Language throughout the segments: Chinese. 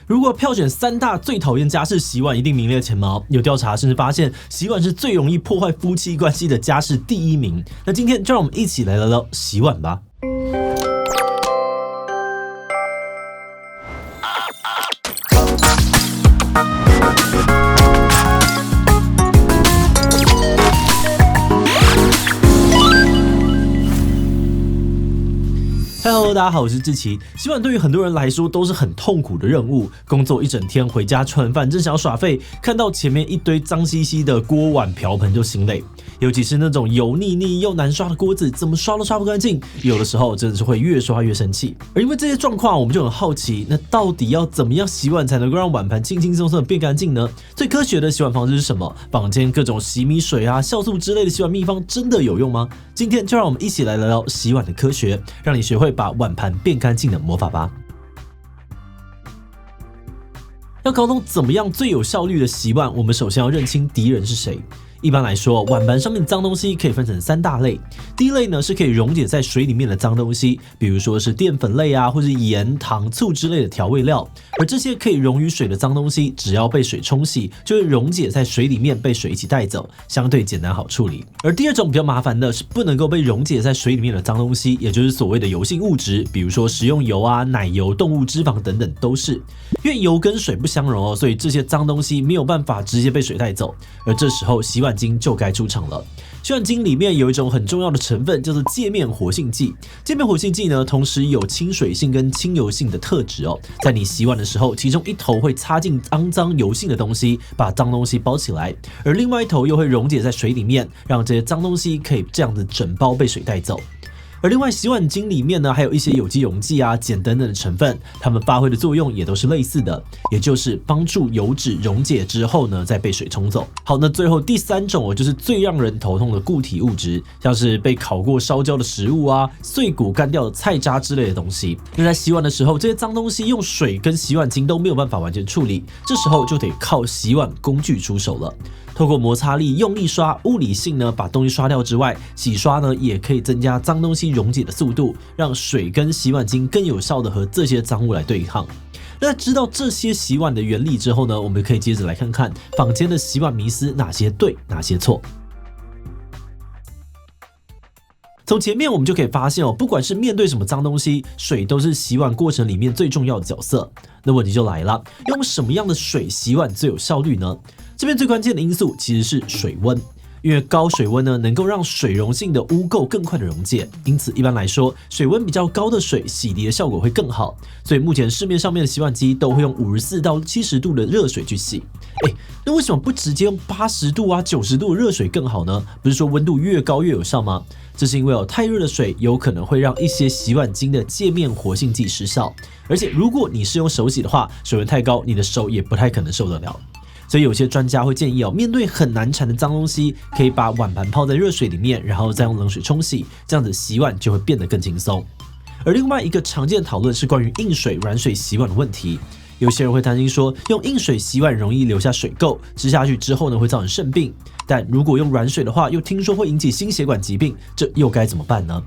如果票选3大最讨厌家事洗碗，一定名列前茅。有调查甚至发现，洗碗是最容易破坏夫妻关系的家事第1名。那今天就让我们一起来聊聊洗碗吧。Hello， 大家好，我是志奇。洗碗对于很多人来说都是很痛苦的任务。工作一整天，回家吃完饭正想要耍废，看到前面一堆脏兮兮的锅碗瓢盆就心累。尤其是那种油腻腻又难刷的锅子，怎么刷都刷不干净。有的时候真的是会越刷越生气。而因为这些状况，我们就很好奇，那到底要怎么样洗碗才能够让碗盘轻轻松松的变干净呢？最科学的洗碗方式是什么？坊间各种洗米水啊、酵素之类的洗碗秘方真的有用吗？今天就让我们一起来聊聊洗碗的科学，让你学会把碗盘变干净的魔法吧。要搞懂怎么样最有效率的洗碗，我们首先要认清敌人是谁。一般来说，碗盘上面的脏东西可以分成3大类。第一类呢是可以溶解在水里面的脏东西，比如说是淀粉类啊，或是盐、糖、醋之类的调味料。而这些可以溶于水的脏东西，只要被水冲洗，就会溶解在水里面，被水一起带走，相对简单好处理。而第二种比较麻烦的是不能够被溶解在水里面的脏东西，也就是所谓的油性物质，比如说食用油啊、奶油、动物脂肪等等都是。因为油跟水不相容所以这些脏东西没有办法直接被水带走。而这时候洗碗精就该出场了。洗碗精里面有一种很重要的成分，叫做界面活性剂。界面活性剂呢，同时有亲水性跟亲油性的特质在你洗碗的时候，其中一头会插进肮脏油性的东西，把脏东西包起来，而另外一头又会溶解在水里面，让这些脏东西可以这样子整包被水带走。而另外，洗碗精里面呢，还有一些有机溶剂啊、碱等等的成分，它们发挥的作用也都是类似的，也就是帮助油脂溶解之后呢，再被水冲走。好，那最后第3种就是最让人头痛的固体物质，像是被烤过、烧焦的食物啊、碎骨干掉的菜渣之类的东西。那在洗碗的时候，这些脏东西用水跟洗碗精都没有办法完全处理，这时候就得靠洗碗工具出手了。透过摩擦力、用力刷，物理性呢把东西刷掉之外，洗刷呢也可以增加脏东西溶解的速度，让水跟洗碗精更有效的和这些脏物来对抗。那知道这些洗碗的原理之后呢，我们可以接着来看看坊间的洗碗迷思哪些对，哪些错。从前面我们就可以发现不管是面对什么脏东西，水都是洗碗过程里面最重要的角色。那问题就来了，用什么样的水洗碗最有效率呢？这边最关键的因素其实是水温。因为高水温呢，能够让水溶性的污垢更快的溶解，因此一般来说，水温比较高的水洗涤的效果会更好。所以目前市面上面的洗碗机都会用54到70度的热水去洗。那为什么不直接用80度啊、90度的热水更好呢？不是说温度越高越有效吗？这是因为太热的水有可能会让一些洗碗精的界面活性剂失效，而且如果你是用手洗的话，水温太高，你的手也不太可能受得了。所以有些专家会建议面对很难缠的脏东西，可以把碗盘泡在热水里面，然后再用冷水冲洗，这样子洗碗就会变得更轻松。而另外一个常见的讨论是关于硬水、软水洗碗的问题。有些人会担心说，用硬水洗碗容易留下水垢，吃下去之后呢会造成肾病。但如果用软水的话，又听说会引起心血管疾病，这又该怎么办呢？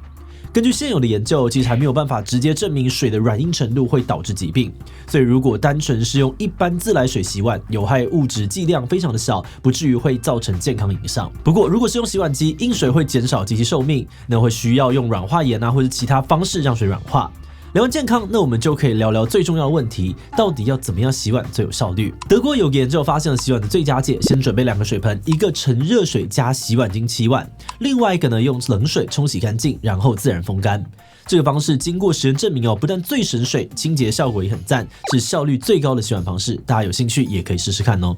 根据现有的研究，其实还没有办法直接证明水的软硬程度会导致疾病，所以如果单纯是用一般自来水洗碗，有害物质剂量非常的小，不至于会造成健康影响。不过如果是用洗碗机，硬水会减少机器寿命，那会需要用软化盐啊，或者其他方式让水软化。聊完健康，那我们就可以聊聊最重要的问题，到底要怎么样洗碗最有效率？德国有个研究发现了洗碗的最佳解，先准备2个水盆，一个盛热水加洗碗精7碗，另外一个呢用冷水冲洗干净，然后自然风干。这个方式经过实验证明不但最省水，清洁效果也很赞，是效率最高的洗碗方式。大家有兴趣也可以试试看哦。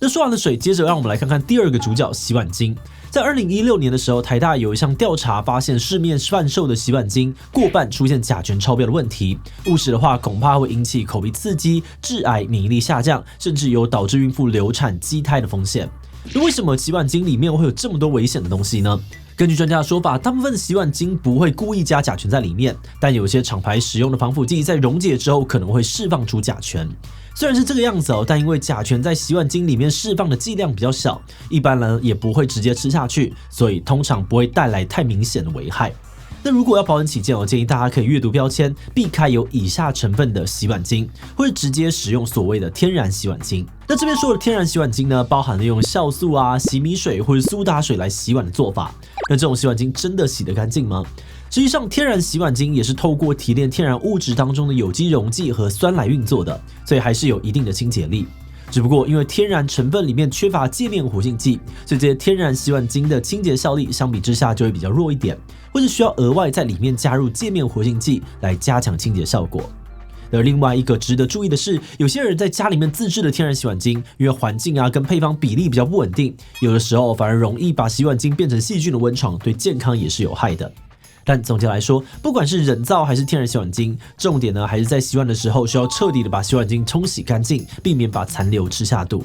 那说完了水，接着让我们来看看第2个主角——洗碗精。在2016年的时候，台大有一项调查发现，市面贩售的洗碗精过半出现甲醛超标的问题。误食的话，恐怕会引起口鼻刺激、致癌、免疫力下降，甚至有导致孕妇流产、畸胎的风险。那为什么洗碗精里面会有这么多危险的东西呢？根据专家的说法，大部分的洗碗精不会故意加甲醛在里面，但有些厂牌使用的防腐剂在溶解之后可能会释放出甲醛。虽然是这个样子但因为甲醛在洗碗精里面释放的剂量比较小，一般人也不会直接吃下去，所以通常不会带来太明显的危害。那如果要保险起见，我建议大家可以阅读标签，避开有以下成分的洗碗精，或者直接使用所谓的天然洗碗精。那这边说的天然洗碗精呢，包含了用酵素啊、洗米水或者苏打水来洗碗的做法。那这种洗碗精真的洗得干净吗？实际上，天然洗碗精也是透过提炼天然物质当中的有机溶剂和酸来运作的，所以还是有一定的清洁力。只不过因为天然成分里面缺乏界面活性剂，所以这些天然洗碗精的清洁效力相比之下就会比较弱一点，或是需要额外在里面加入界面活性剂来加强清洁效果。而另外一个值得注意的是，有些人在家里面自制的天然洗碗精，因为环境啊跟配方比例比较不稳定，有的时候反而容易把洗碗精变成细菌的温床，对健康也是有害的。但总结来说，不管是人造还是天然洗碗精，重点呢还是在洗碗的时候需要彻底的把洗碗精冲洗干净，避免把残留吃下肚。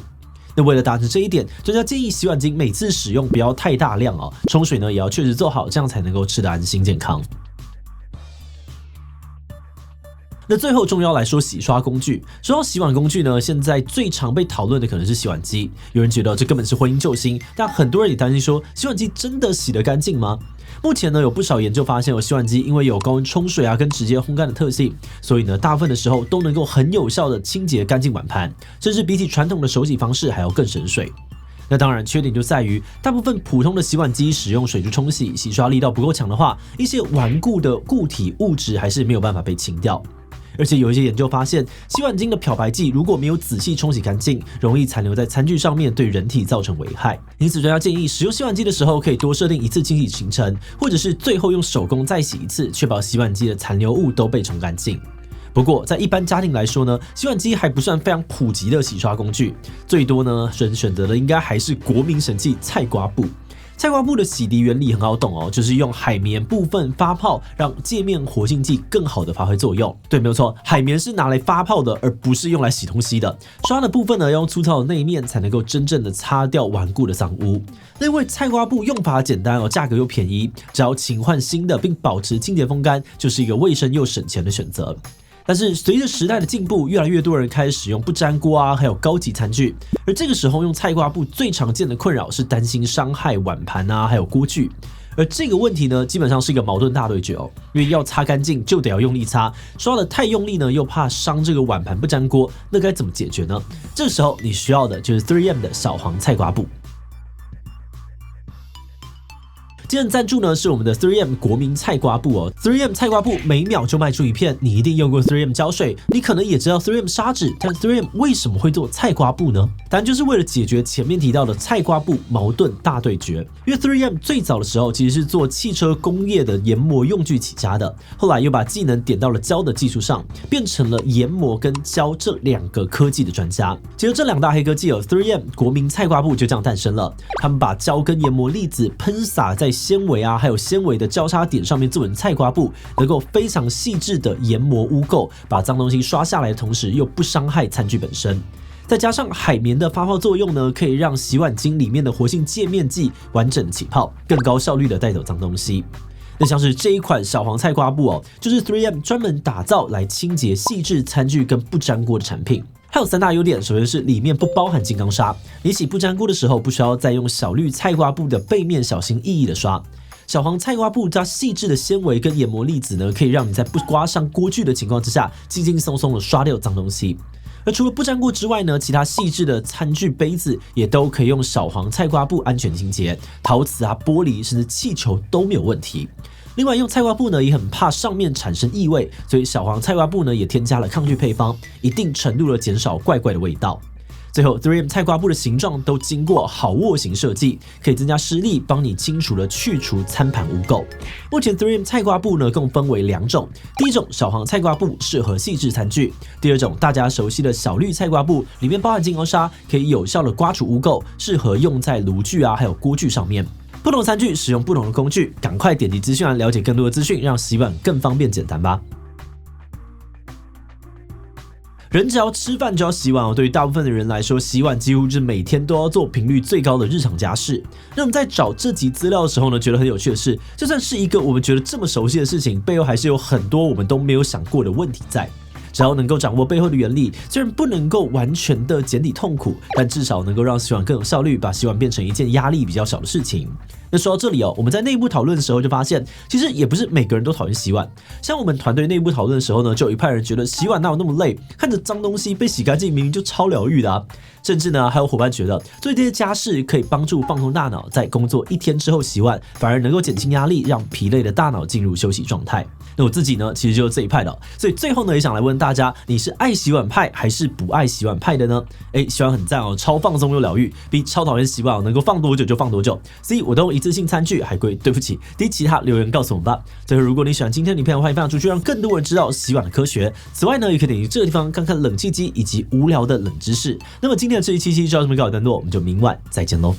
那为了达成这一点，专家建议洗碗精每次使用不要太大量哦，冲水呢也要确实做好，这样才能够吃得安心健康。那最后重要来说，洗刷工具。说到洗碗工具呢，现在最常被讨论的可能是洗碗机。有人觉得这根本是婚姻救星，但很多人也担心说，洗碗机真的洗得干净吗？目前呢，有不少研究发现，洗碗机因为有高温冲水啊跟直接烘干的特性，所以呢，大部分的时候都能够很有效的清洁干净碗盘，甚至比起传统的手洗方式还要更省水。那当然，缺点就在于大部分普通的洗碗机使用水柱冲洗，洗刷力道不够强的话，一些顽固的固体物质还是没有办法被清掉。而且有一些研究发现，洗碗精的漂白剂如果没有仔细冲洗干净，容易残留在餐具上面，对人体造成危害。因此，专家建议使用洗碗机的时候，可以多设定一次清洗行程，或者是最后用手工再洗一次，确保洗碗机的残留物都被冲干净。不过，在一般家庭来说呢，洗碗机还不算非常普及的洗刷工具，最多呢人选择的应该还是国民神器菜瓜布。菜瓜布的洗涤原理很好懂哦，就是用海绵部分发泡，让界面活性剂更好的发挥作用。对，没有错，海绵是拿来发泡的，而不是用来洗东西的。刷的部分呢，要用粗糙的内面才能够真正的擦掉顽固的脏污。那因为菜瓜布用法简单哦，价格又便宜，只要勤换新的，并保持清洁风干，就是一个卫生又省钱的选择。但是随着时代的进步，越来越多人开始使用不粘锅啊，还有高级餐具。而这个时候用菜瓜布最常见的困扰是担心伤害碗盘啊，还有锅具。而这个问题呢，基本上是一个矛盾大对决哦，因为要擦干净就得要用力擦，刷得太用力呢，又怕伤这个碗盘不粘锅，那该怎么解决呢？这时候你需要的就是 3M 的小黄菜瓜布。今天的赞助呢是我们的 3M 国民菜瓜布哦。3M 菜瓜布每秒就卖出一片，你一定用过 3M 胶水，你可能也知道 3M 砂纸，但 3M 为什么会做菜瓜布呢？当然就是为了解决前面提到的菜瓜布矛盾大对决。因为 3M 最早的时候其实是做汽车工业的研磨用具起家的，后来又把技能点到了胶的技术上，变成了研磨跟胶这两个科技的专家。结合这两大黑科技，3M 国民菜瓜布就这样诞生了。他们把胶跟研磨粒子喷洒在纤维啊，还有纤维的交叉点上面做成菜瓜布，能够非常细致的研磨污垢，把脏东西刷下来的同时又不伤害餐具本身。再加上海绵的发泡作用呢，可以让洗碗精里面的活性界面剂完整起泡，更高效率的带走脏东西。那像是这一款小黄菜瓜布哦，就是 3M 专门打造来清洁细致餐具跟不粘锅的产品。它有3大优点，首先是里面不包含金刚砂，你洗不粘锅的时候不需要再用小绿菜瓜布的背面小心翼翼的刷。小黄菜瓜布加细致的纤维跟研磨粒子呢，可以让你在不刮伤锅具的情况之下，轻轻松松的刷掉脏东西。而除了不粘锅之外呢，其他细致的餐具杯子也都可以用小黄菜瓜布安全清洁，陶瓷啊、玻璃甚至气球都没有问题。另外，用菜瓜布呢也很怕上面产生异味，所以小黄菜瓜布呢也添加了抗菌配方，一定程度的减少怪怪的味道。最后 3M 菜瓜布的形状都经过好握型设计，可以增加施力，帮你清除了去除餐盘污垢。目前 3M 菜瓜布呢共分为2种，第一种小黄菜瓜布适合细致餐具，第二种大家熟悉的小绿菜瓜布，里面包含金刚砂，可以有效的刮除污垢，适合用在炉具啊还有锅具上面。不同餐具使用不同的工具，赶快点击资讯栏了解更多的资讯，让洗碗更方便简单吧。人只要吃饭就要洗碗哦，对于大部分的人来说，洗碗几乎是每天都要做频率最高的日常家事。那我们在找这集资料的时候呢，觉得很有趣的是，就算是一个我们觉得这么熟悉的事情，背后还是有很多我们都没有想过的问题在。只要能够掌握背后的原理，虽然不能够完全的减低痛苦，但至少能够让洗碗更有效率，把洗碗变成一件压力比较小的事情。那说到这里我们在内部讨论的时候就发现，其实也不是每个人都讨厌洗碗。像我们团队内部讨论的时候呢，就有一派人觉得洗碗哪有那么累，看着脏东西被洗干净，明明就超疗愈的啊。甚至呢，还有伙伴觉得做这些家事可以帮助放空大脑，在工作1天之后洗碗，反而能够减轻压力，让疲累的大脑进入休息状态。那我自己呢，其实就是这一派的，所以最后呢，也想来问大家，你是爱洗碗派还是不爱洗碗派的呢？洗碗很赞超放松又疗愈，比超讨厌洗碗能够放多久就放多久。C 我都用一次性餐具，还贵，对不起。D 其他留言告诉我们吧。最后，如果你喜欢今天的影片，欢迎分享出去，让更多人知道洗碗的科学。此外呢，也可以点击这个地方看看冷气机以及无聊的冷知识。那么今天的这一期就到这边告一段落，我们就明晚再见喽。